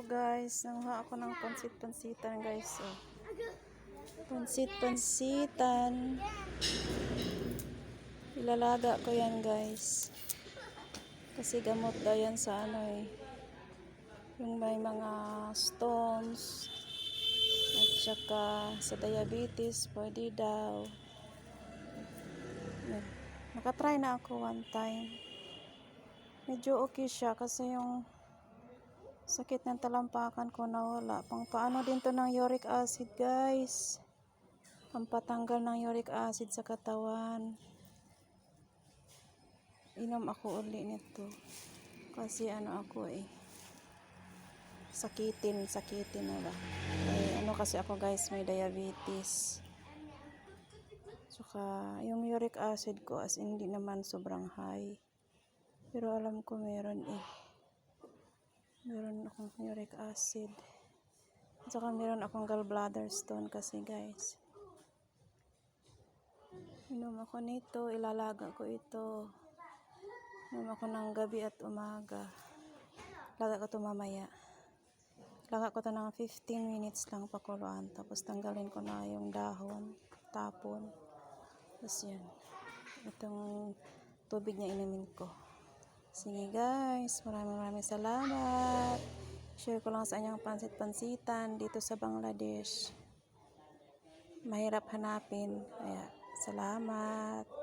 guys, nanguha ako ng pansit-pansitan guys. Oh. Pansit-pansitan. Ilalaga ko yan guys. Kasi gamot daw yan sa ano eh. Yung may mga stones. At saka sa diabetes, pwede daw. Yan. Nakatry na ako one time. Medyo okay siya kasi yung sakit ng talampakan ko nawala. Paano din to ng uric acid guys. Pampatanggal ng uric acid sa katawan. Inom ako uli nito. Kasi ano ako eh. Sakitin na ba. Ay, ano kasi ako guys, may diabetes. Saka yung uric acid ko as hindi naman sobrang high. Pero alam ko meron eh. Meron akong uric acid. At saka meron akong gallbladder stone kasi guys. Inom ako nito, ilalaga ko ito. Inom ako ng gabi at umaga. Laga ko ito mamaya. Laga ko ito ng 15 minutes lang pakuluan. Tapos tanggalin ko na yung dahon, tapon. Tapos yan. Itong tubig niya inumin ko. Sige guys, maraming salamat. Share ko lang sa inyong pansit-pansitan dito sa Bangladesh. Mahirap hanapin. Kaya, salamat.